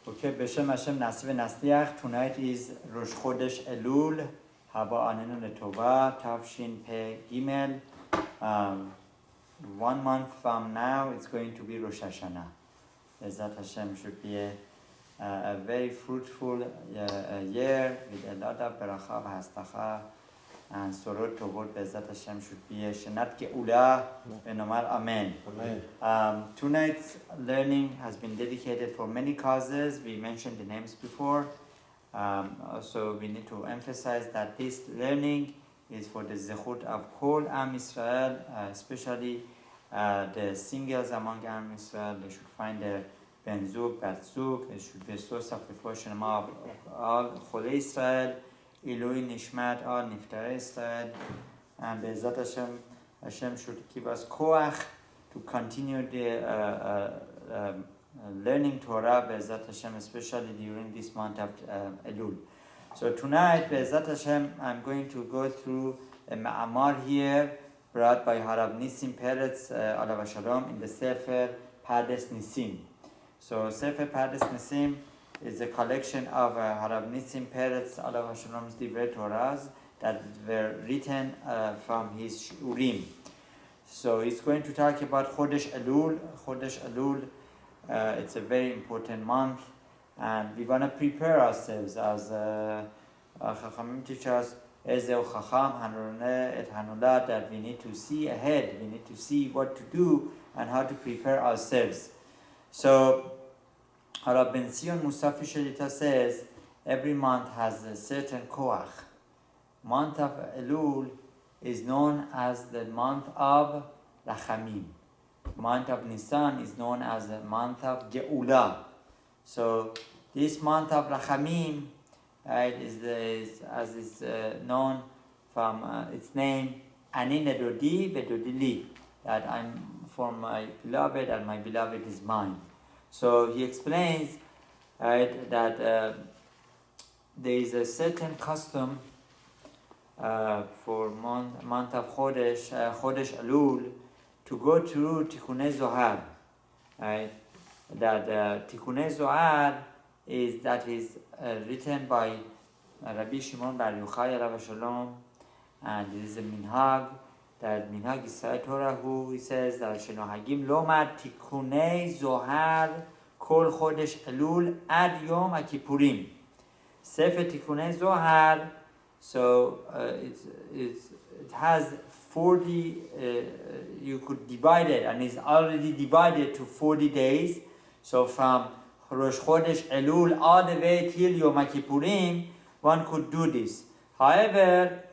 Okay, Beshem Hashem Nasiv Nasliach. Tonight is Rosh Chodesh Elul. Haba Anenu Letova. Tavshin Pe Gimel. 1 month from now, it's going to be Rosh Hashanah. Bezat Hashem should be a very fruitful year with a lot of beracha v'hastacha and sorot tovot. Bezat Hashem should be a Shenat Geula v'nomar Amen. Tonight's learning has been dedicated for many causes. We mentioned the names before. Also, we need to emphasize that this learning is for the zechut of Kol Am Israel, especially the singles among Am Israel. They should find their Ben Zug, Bat Zug. It should be a source of reflection of all Chole Israel, Ilui Nishmat, all Niftarei Israel. And Be'ezat Hashem, Hashem should give us koach to continue the learning Torah, Be'ezat Hashem, especially during this month of Elul. So tonight, Be'ezat Hashem, I'm going to go through a ma'amar here brought by Harav Nissim Peretz, Alav Shalom, in the Sefer Pardes Nissim. So Sefer Pardes Nissim is a collection of Harav Nissim Peretz, Alav Shalom's Divrei Torahs that were written from his Urim. So he's going to talk about Chodesh Elul. Chodesh Elul, it's a very important month. And we want to prepare ourselves as Chachamim teach us, Ezeu Chacham, Hanurone et Hanulat, that we need to see ahead, we need to see what to do and how to prepare ourselves. So, Harav Ben Sion Musafi Shelita says, every month has a certain koach. Month of Elul is known as the month of Rachamim. Month of Nisan is known as the month of Geula. So this month of Rachamim, right, is as is known from its name, Ani Nedodi Vedodi Li, that I'm for my beloved and my beloved is mine. So he explains, right, that there is a certain custom for month of Chodesh Elul to go through Tikkunei Zohar, right? That Tikkunei Zohar is written by Rabbi Shimon Bar Yochai Alav Shalom, and it is a minhag, that minhag Yisrael Torah, who he says that Shenohagim Lomar Tikkunei Zohar Kol Chodesh Elul Ad Yom HaKippurim. Sefer Tikkunei Zohar, so it has 40, you could divide it, and it's already divided to 40 days. So from Rosh Chodesh Elul all the way till Yom HaKippurim, one could do this. However,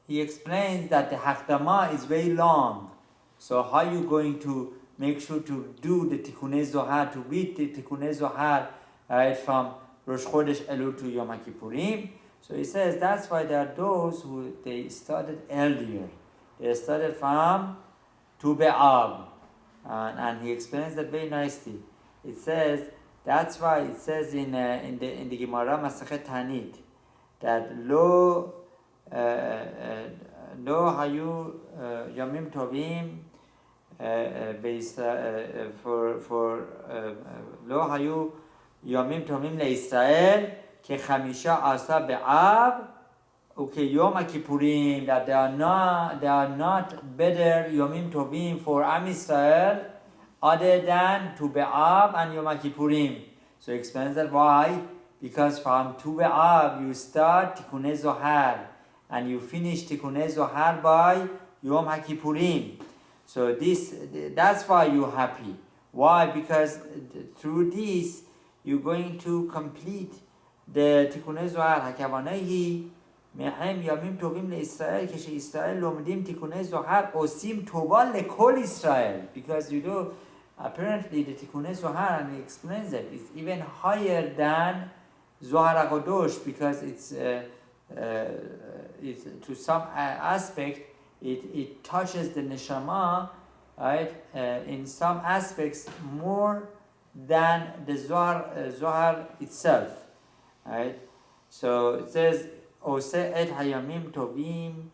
he explains that the Hakdama is very long. So how are you going to make sure to do the Tikkunei Zohar, to read the Tikkunei Zohar, right, from Rosh Chodesh Elul to Yom HaKippurim? So he says that's why there are those who they started earlier. They started from Tu B'Av, and he explains that very nicely. It says that's why it says in the Gemara Masachet Tanit that lo hayu yamim tovim for lo hayu yamim tovim leIsrael kechamisha asa be'av okay Yom HaKippurim, that they are not better yamim tovim for Am Israel other than Tu B'Av and Yom HaKippurim. So he explains that why? Because from Tu B'Av you start Tikkunei Zohar and you finish Tikkunei Zohar by Yom HaKippurim. So that's why you're happy. Why? Because through this you're going to complete the Tikkunei Zohar. Hakavanehi mehem yamim tovim leIsrael כשישראל לומדים תיקוני זוהר עושים טובה לכל ישראל. Because you know, apparently the Tikkunei Zohar, and he explains that it's even higher than Zohar HaKadosh, because it's to some aspect it touches the neshama, right, in some aspects more than the Zohar itself, right? So it says Ose et hayamim tovim,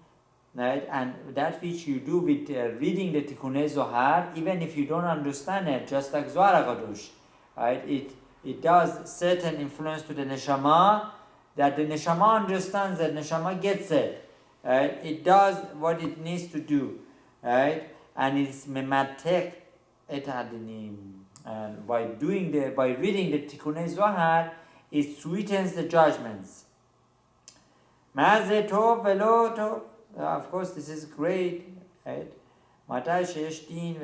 right? And that which you do with reading the Tikkunei Zohar, even if you don't understand it, just like Zohar HaKadosh, right? It it does certain influence to the neshama, that the neshama understands it, neshama gets it. Right? It does what it needs to do. Right? And it's mematek et hadinim. And by reading the Tikkunei Zohar, it sweetens the judgments. Mazeh tov velo tov. Of course, this is great. Right? Matai sheyesh din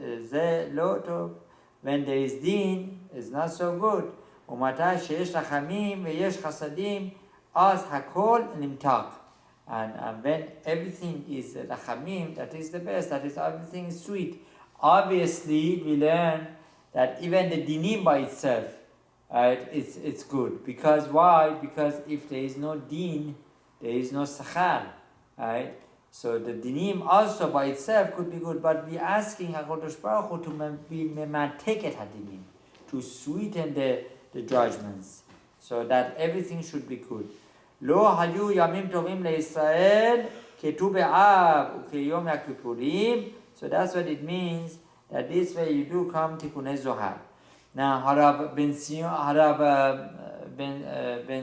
v'ze lo tov. When there is din, it's not so good. Umatai sheyesh rachamim v'yesh chasadim, az hakol nimtak. And when everything is rachamim, that is the best. That is, everything is sweet. Obviously, we learn that even the dinim by itself, right, it's good. Because why? Because if there is no din, there is no sachar, right? So the dinim also by itself could be good, but we're asking HaKadosh Baruch Hu to be memateket hadinim, to sweeten the judgments, so that everything should be good. Lo hayu yamim tovim leIsrael ketu be'av ukeyom yakipurim. So that's what it means, that this way you do come Tikkunei Zohar. Now Harav ben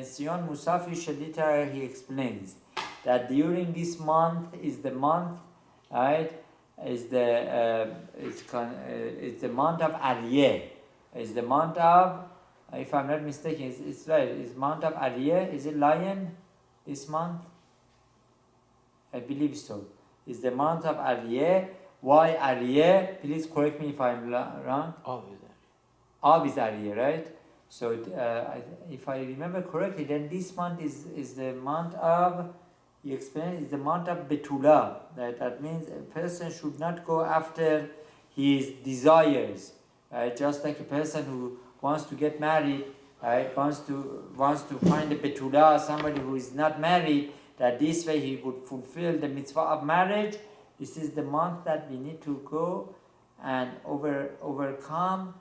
Sion Musafi Shalitar, he explains that during this month is the month, right? It's the month of Aryeh. It's the month of, if I'm not mistaken, it's right. It's month of Aryeh. Is it lion this month? I believe so. It's the month of Aryeh. Why Aryeh? Please correct me if I'm wrong. Av is Aryeh, right? So if I remember correctly, then this month is the month of, he explains, is the month of Betula. That means a person should not go after his desires. Right? Just like a person who wants to get married, right? wants to find a Betula, somebody who is not married, that this way he would fulfill the mitzvah of marriage. This is the month that we need to go and overcome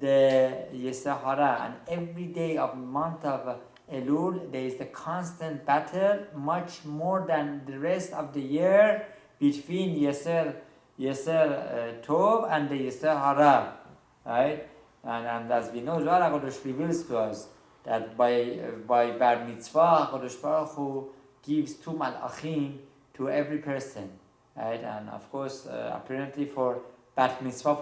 the Yetzer Hara. And every day of the month of Elul, there is the constant battle, much more than the rest of the year, between Yetzer Tov and the Yetzer Hara. Right? And as we know, Zohar HaKadosh reveals to us that by Bar Mitzvah, HaKadosh Baruch Hu gives 2 malachim to every person. Right? And of course, apparently for Bat Mitzvah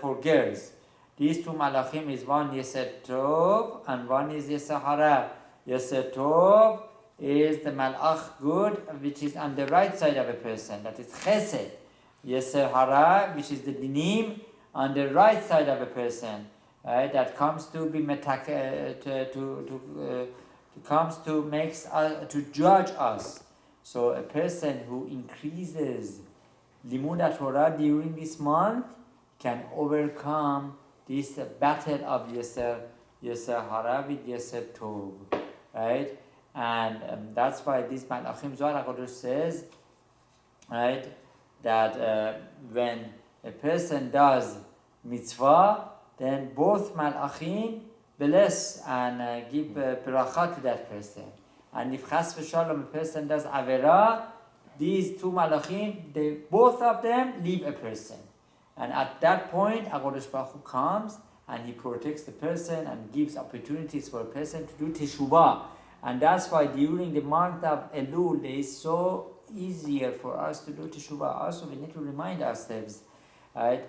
for girls, these 2 malachim is one Yetzer Tov and one is Yetzer Hara. Yetzer Tov is the malach good, which is on the right side of a person, that is Chesed. Yetzer Hara, which is the dinim, on the right side of a person, right? That comes to be comes to makes us to judge us. So a person who increases Limud Torah during this month can overcome this battle of Yetzer Hara with Yetzer Tov, right? And that's why this Malachim Zohar HaKadosh says, right, that when a person does mitzvah, then both Malachim bless and give bracha to that person. And if Chas v'Shalom a person does Avera, these 2 Malachim, both of them leave a person. And at that point, HaKadosh Baruch Hu comes and he protects the person and gives opportunities for a person to do Teshuvah. And that's why during the month of Elul, it is so easier for us to do Teshuvah. Also, we need to remind ourselves, right?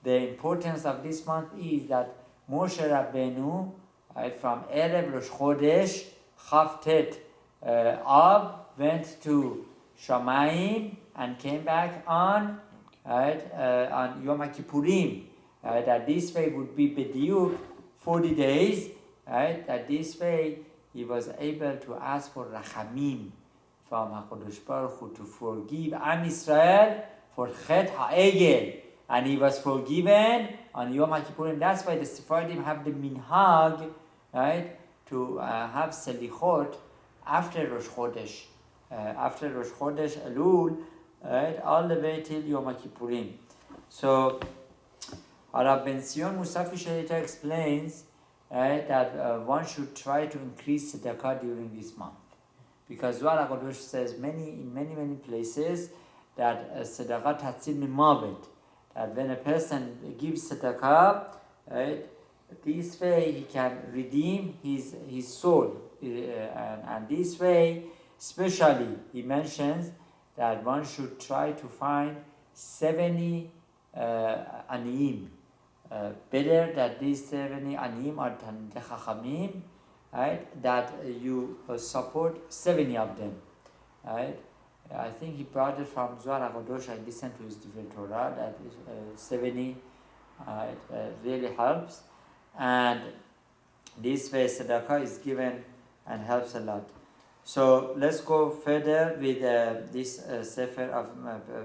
The importance of this month is that Moshe Rabbeinu, right, from Erev Rosh Chodesh, Chavtet Av, went to Shamayim and came back on Yom HaKippurim. That this way would be Bediuk 40 days. Right? That this way he was able to ask for Rachamim from HaKadosh Baruch Hu to forgive Am Yisrael for Chet HaEgel. And he was forgiven on Yom HaKippurim. That's why the Sephardim have the minhag, right, to have selichot after Rosh Chodesh. After Rosh Chodesh Elul, right, all the way till Yom HaKippurim. So, Harav ben Sion Musafi Shalita explains, right, that one should try to increase tzedakah during this month. Because Zohar HaKadosh says in many places that tzedakah tatzil mimavet, that when a person gives tzedakah, right, This way he can redeem his soul. And this way, especially, he mentions that one should try to find 70 aniyim. Better that these 70 aniyim are Talmidei Chachamim, right? That you support 70 of them, right? I think he brought it from Zohar HaKadosh. I listened to his different Torah that is 70. It really helps, and this way tzedakah is given and helps a lot. So let's go further with this sefer of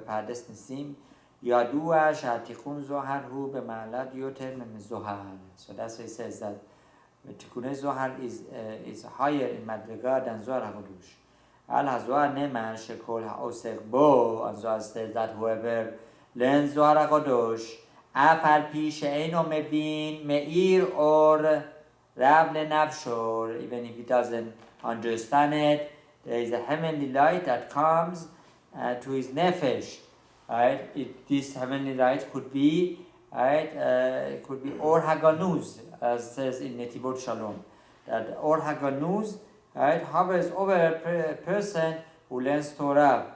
Pardes Nissim. Yadua shatikkun zohar hu b'ma'alat yoter min zohar. So that's why he says that tikkun zohar is higher in madriga than Zohar HaKadosh. Al hazohar neman shekol ha'osek bo. And Zohar says that whoever learns Zohar HaKadosh אף על פי שאינו מבין מאיר אור רב לנפשו, even if he doesn't understand it, there is a heavenly light that comes to his nefesh, right? This heavenly light could be, right? It could be Or Haganuz, as says in Netivot Shalom, that Or Haganuz, right, hovers over a person who learns Torah.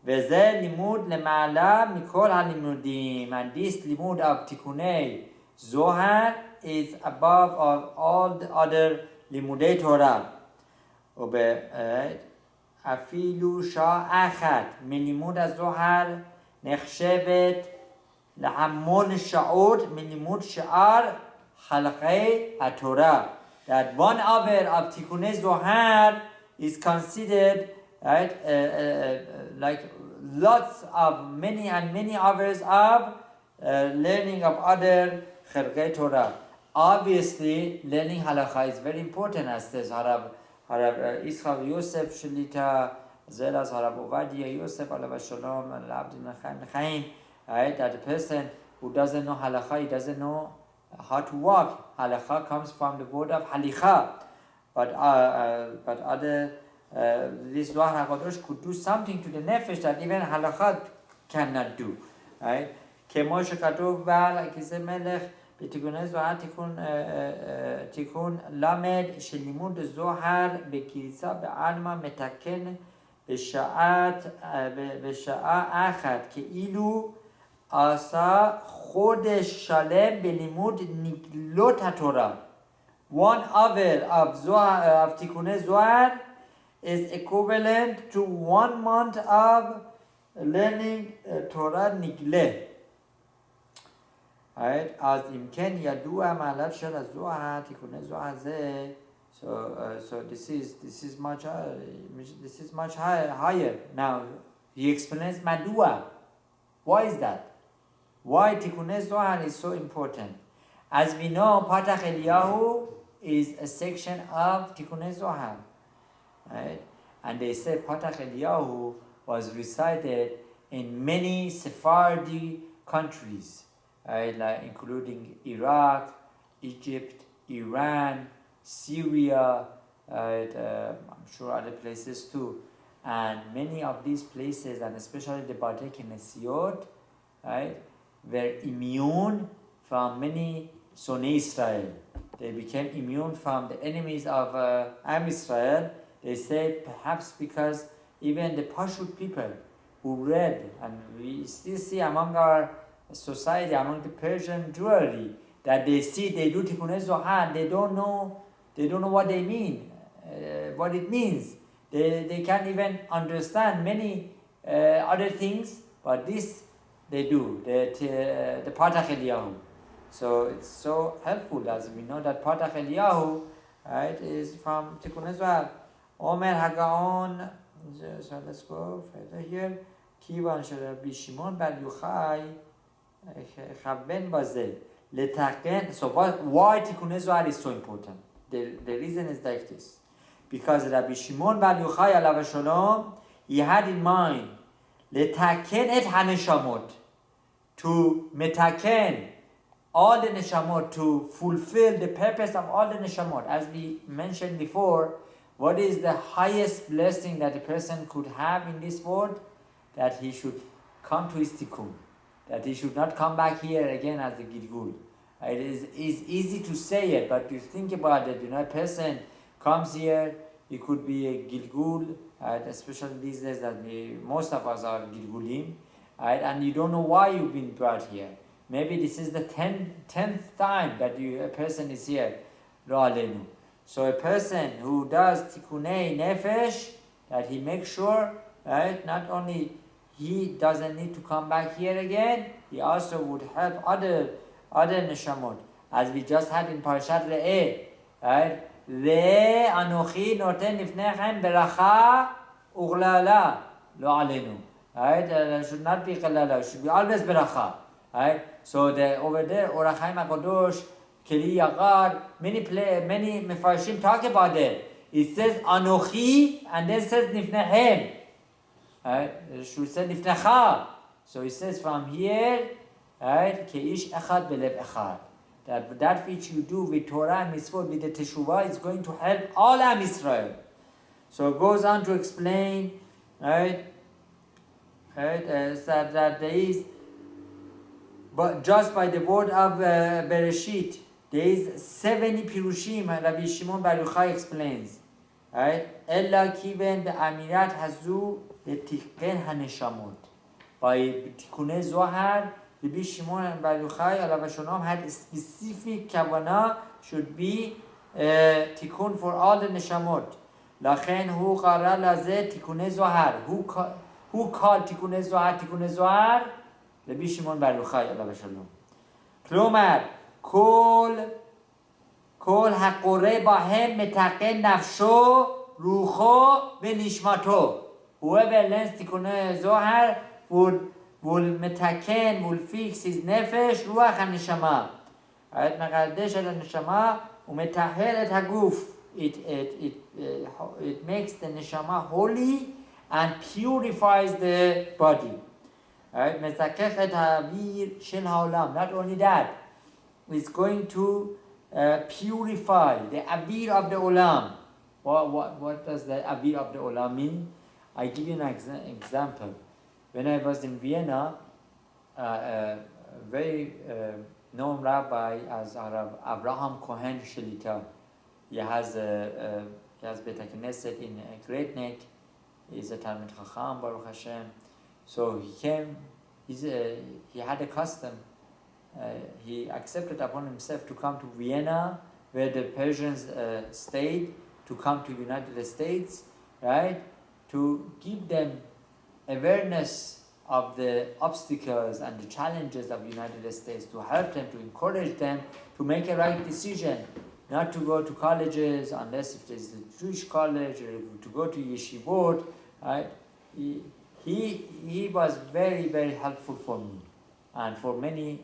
וזה לימוד למעלה מכל הלימודים, and this לימוד of תיקוני זוהר is above of all the other לימודי תורה. אפילו שעה אחת מלימוד הזוהר נחשבת להמון שעות מלימוד שאר חלקי התורה. That 1 hour of תיקוני זוהר is considered, right, like lots of many hours of learning of other Chelkei Torah. Obviously, learning halakha is very important, as says Harav Yitzchak Yosef Shalita, as well as Harav Ovadia Yosef Alav Shalom and Abdul Chaim, right? That a person who doesn't know halakha, he doesn't know how to walk. Halakha comes from the word of halicha, but other this Zohar HaKadosh could do something to the nefesh that even halakha cannot do, right? כמו שכתוב בעל הכיסא מלך בתיקוני זוהר תיקון למד שלימוד זוהר בכיסא בעלמא מתקן בשעה אחת כאילו עשה חודש שלם בלימוד נגלות התורה. 1 hour of תיקוני זוהר is equivalent to 1 month of learning Torah Nigle. Right? As אם כן ידוע מעלת של הזוהר, תיקוני זוהר זה, so this is much higher. Now he explains Madua. Why is that? Why Tikkunei Zohar is so important? As we know, Patach Eliyahu is a section of Tikkunei Zohar. Right? And they say Patach Eliyahu was recited in many Sephardi countries, right? Like including Iraq, Egypt, Iran, Syria, right? I'm sure other places too. And many of these places, and especially the Baalei Knesiot, right, were immune from many Sonei Israel. They became immune from the enemies of Am Israel. They say perhaps because even the Pashut people who read, and we still see among our society, among the Persian Jewry, that they do Tikkunei Zohar, they don't know what they mean, what it means. They can't even understand many other things, but this they do, the Patach Eliyahu. So it's so helpful, as we know that Patach Eliyahu, right, is from Tikkunei Zohar. Omer Hagaon, so let's go further here. Kivan Rabbi Shimon Bar Yochai Chaven Bazel Letaken. So why Tikkunei Zohar is so important? The reason is like this. Because Rabbi Shimon Bar Yochai Alav Shalom, he had in mind Letaken et haneshamot, to metaken all the neshamot, to fulfill the purpose of all the neshamot. As we mentioned before, what is the highest blessing that a person could have in this world? That he should come to his tikkun, that he should not come back here again as a Gilgul, It is easy to say it, but you think about it, a person comes here, he could be a Gilgul, right? Especially these days that most of us are Gilgulim, right? And you don't know why you've been brought here. Maybe this is the 10th time that a person is here. Lo alenu. So a person who does Tikunei Nefesh, that he makes sure, right, not only he doesn't need to come back here again, he also would help other neshamot, as we just had in Parashat Re'eh, right? Re anochi noten lifnechem beracha uglala lo alenu, right? It should not be qalala, it should be always beracha, right? So over there, Orach Chaim HaKadosh, Keli Yagar, many Mefarshim talk about it. It says anochi and then says nifnechem. Right? It should say nifnecha. So it says from here, right? Keish echad belev echad. That which you do with Torah and Mitzvot, with the Teshuvah, is going to help all Am Israel. So it goes on to explain, right? That there is, but just by the word of Bereshit, there is 70 pirushim. Rabbi Shimon Bar Yochai explains, right? Ella kiven be'amirat hazu letichen haneshamot. By Tikunei Zohar, Rabbi Shimon Bar Yochai alav hashalom had a specific kavanah should be tikkun for all the neshamot. Lachen hu qara lazeh Tikunei Zohar. Who called Tikunei Zohar? Rabbi Shimon Bar Yochai alav hashalom. Klomar כל הקורא בהם מתקן נפשו, רוחו ונשמתו. Whoever learns Tikunei Zohar will מתקן, will fix his נפש, רוח הנשמה. מקדש את הנשמה ומטהר את הגוף. It makes the neshama holy and purifies the body. מזכך את האוויר של העולם. Not only that, it's going to purify the avir of the olam. What does the avir of the olam mean? I give you an example. When I was in Vienna, a very known rabbi as Harav Abraham Cohen Shelita, he has Beit HaKnesset in Great Neck. He's a Talmid Chacham, Baruch Hashem. So he came. He had a custom. He accepted upon himself to come to Vienna, where the Persians stayed, to come to United States, right? To give them awareness of the obstacles and the challenges of United States, to help them, to encourage them to make a right decision, not to go to colleges unless if there's a Jewish college, or to go to yeshivot, right? He was very, very helpful for me and for many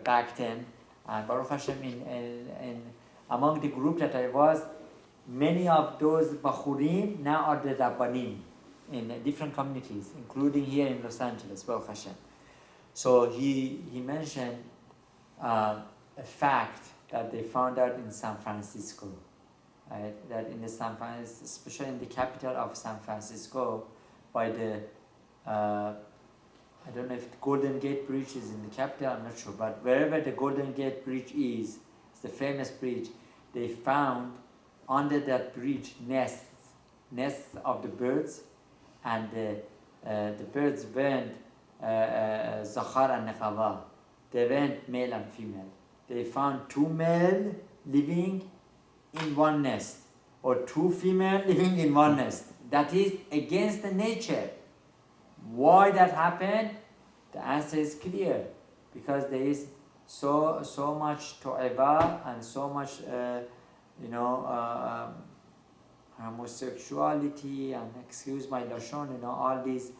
back then. And Baruch Hashem, in among the group that I was, many of those Bachurim now are the Rabbanim in different communities, including here in Los Angeles, Baruch Hashem. So he mentioned a fact that they found out in San Francisco, right? That in the especially in the capital of San Francisco, by the I don't know if the Golden Gate Bridge is in the capital, I'm not sure, but wherever the Golden Gate Bridge is, it's the famous bridge, they found under that bridge nests of the birds, and the birds weren't Zachar and Nechava, they weren't male and female. They found two male living in one nest, or two female living in one nest. That is against the nature. Why that happened? The answer is clear. Because there is so much to'eva and so much, homosexuality and, excuse my lashon, all these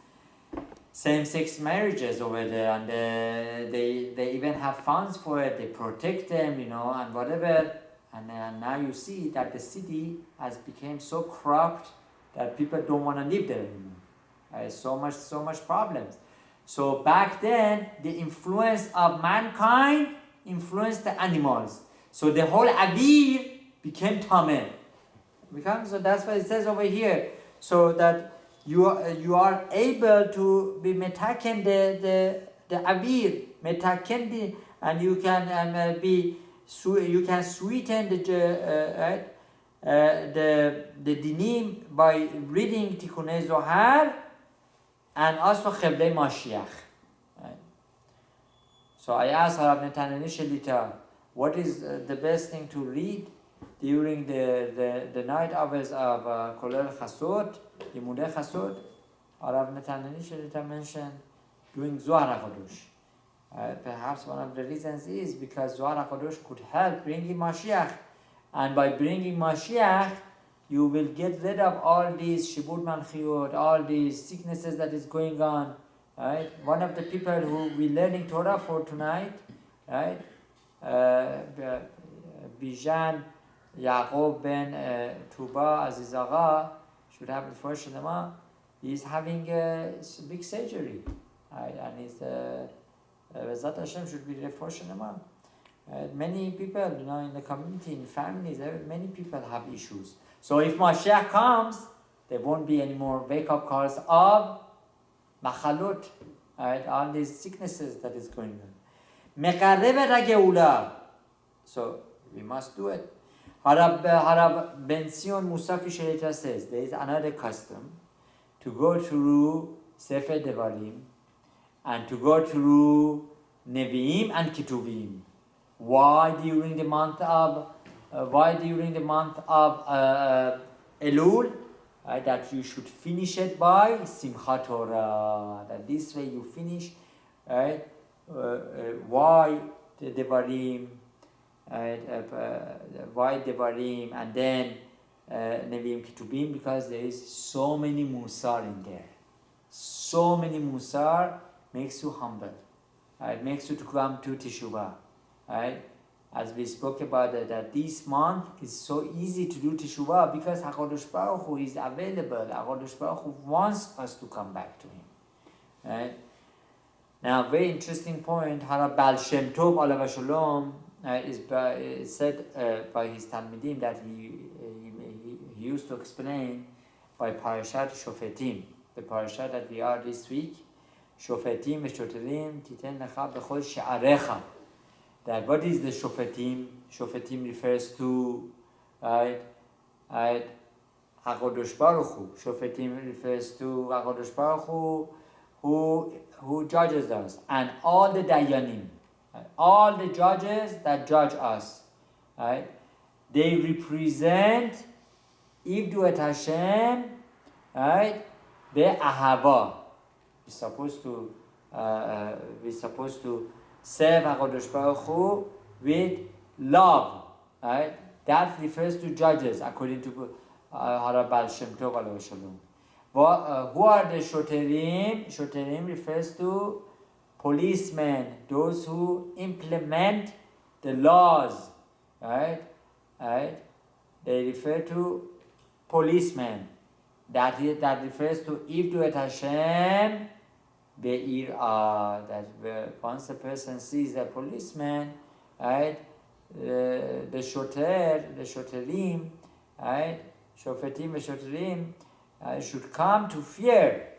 same-sex marriages over there, and they even have funds for it. They protect them, and whatever. And now you see that the city has become so corrupt that people don't want to live there anymore. So much problems. So back then, the influence of mankind influenced the animals. So the whole avir became tameh. So that's why it says over here. So that you are able to be metaken the avir, metaken and you can you can sweeten the dinim by reading Tikkunei Zohar and also Cheblei Mashiach. Right? So I asked Harav Netanyahu Shelita, what is the best thing to read during the night hours of Kolel Chasot, Limudei Chasot? Harav Netanyahu Shelita mentioned doing Zohar HaKadosh. Perhaps one of the reasons is because Zohar HaKadosh could help bringing Mashiach, and by bringing Mashiach, you will get rid of all these Shibud Malchiyot, all these sicknesses that is going on. Right? One of the people who we're learning Torah for tonight, right? Bijan Yaakov ben Tuba Azizaga should have the first Shalema. He's having a big surgery, right? And he's Bezat Hashem should be the first Shalema. Many people, in the community, in families, many people have issues. So if Mashiach comes, there won't be any more wake-up calls of machalot, right? All these sicknesses that is going on. So we must do it. Harav Ben Sion Musafi Shelita says there is another custom to go through Sefer Devarim and to go through Nevi'im and Ketuvim. Why during the month of Elul? That you should finish it by Simchat Torah. That this way you finish, right? Why the Devarim? Why Devarim and then Nevi'im Ketubim? Because there is so many musar in there. So many musar makes you humble. It makes you to come to Teshuvah. Right? As we spoke about that this month is so easy to do Teshuvah because HaKadosh Baruch Hu is available. HaKadosh Baruch Hu wants us to come back to Him. Right? Now, very interesting point. Harav Baal Shem Tov Alav Shalom is said by his Talmidim that he used to explain by Parashat Shofetim, the Parashat that we are this week. Shofetim v'shoterim titen lecha b'chol she'arecha. That what is the Shofetim? Shofetim refers to HaKadosh Baruch Hu. Shofetim refers to HaKadosh Baruch Hu who judges us, and all the Dayanim, all the judges that judge us, right? They represent Ivdu et Hashem, right? Be'ahava. We're supposed to serve HaKadosh Baruch Hu with love, right? That refers to judges, according to Harav Baal Shem Tov Alav Shalom. Who are the shoterim? Shoterim refers to policemen, those who implement the laws, right? They refer to policemen. That refers to Ivdu et Hashem be'ir'ah. That once a person sees a policeman, right? The shoterim, right? Shofetim v'shoterim should come to fear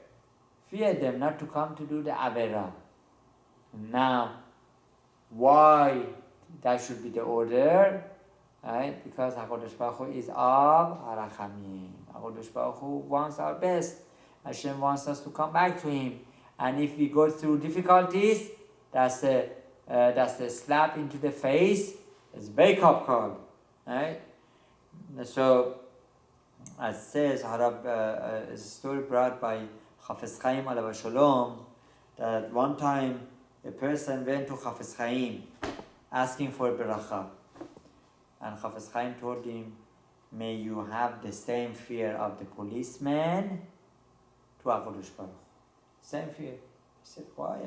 them, not to come to do the avera. Now, why that should be the order? Right? Because HaKadosh Baruch Hu is of Harachamim. HaKadosh Baruch Hu wants our best. Hashem wants us to come back to Him. And if we go through difficulties, that's a slap into the face. It's a wake-up call. Right? So, as says Harav, is a story brought by Chafetz Chaim Alav Shalom, that one time a person went to Chafetz Chaim asking for a beracha. And Chafetz Chaim told him, may you have the same fear of the policeman to HaKadosh Baruch. Same fear. He said, why?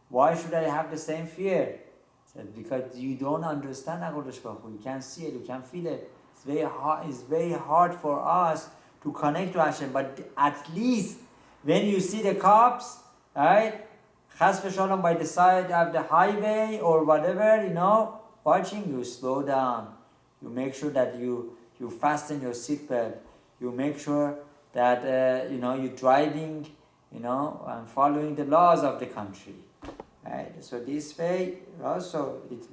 Why should I have the same fear? He said, because you don't understand HaKadosh Baruch. You can't see it, you can't feel it. It's very hard for us to connect to Hashem. But at least when you see the cops, right, Chas v'shalom by the side of the highway or whatever, watching, you slow down. You make sure that you fasten your seatbelt. You make sure that you're driving, and following the laws of the country. Right? So this way also it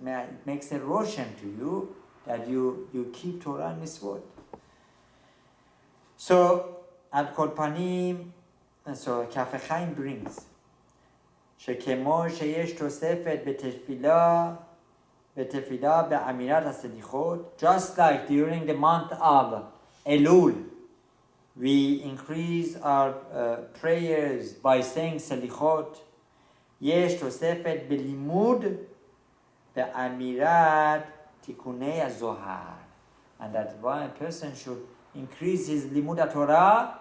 makes a roshem to you that you keep Torah and Mitzvot. So Ad Kol Panim, so Kaf Chaim brings שכמו שיש תוספת בתפילה באמירת הסליחות, just like during the month of Elul, we increase our prayers by saying סליחות, יש תוספת בלימוד באמירת תיקוני הזוהר, and that one person should increase his limud Torah,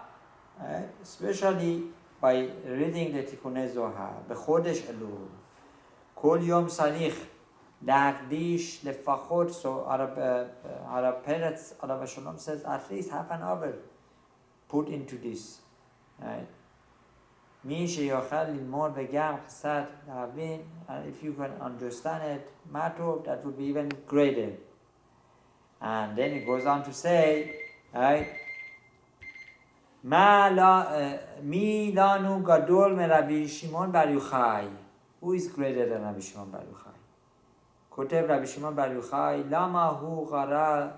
especially by reading the תיקוני זוהר בחודש אלול. כל יום צריך להקדיש לפחות, so Harav Peretz, Harav Shalom says at least half an hour put into this. Right? מי שיוכל ללמוד וגם קצת להבין, and if you can understand it, matov, that would be even greater. And then it goes on to say, right? מי לנו גדול מרבי שמעון בר יוחאי? Who is greater than רבי שמעון בר יוחאי? כותב רבי שמעון בר יוחאי, למה הוא קרא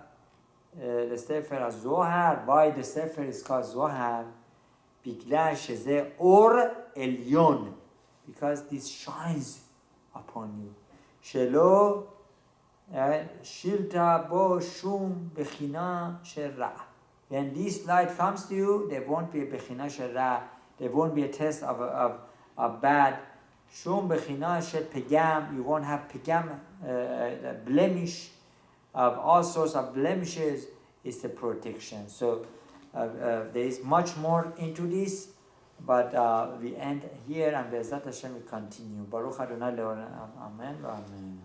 לספר הזוהר? Why the sefer is called זוהר? בגלל שזה אור עליון. Because this shines upon you. שלא שילטה בו שום בחינה של רע. When this light comes to you, there won't be a bechina shel ra, there won't be a test of bad. Shum bechina shel pegam, you won't have pegam, blemish, of all sorts of blemishes. Is the protection. So there is much more into this, but we end here, and Be'ezrat Hashem we continue. Baruch Adonai Le'olam. Amen. Amen.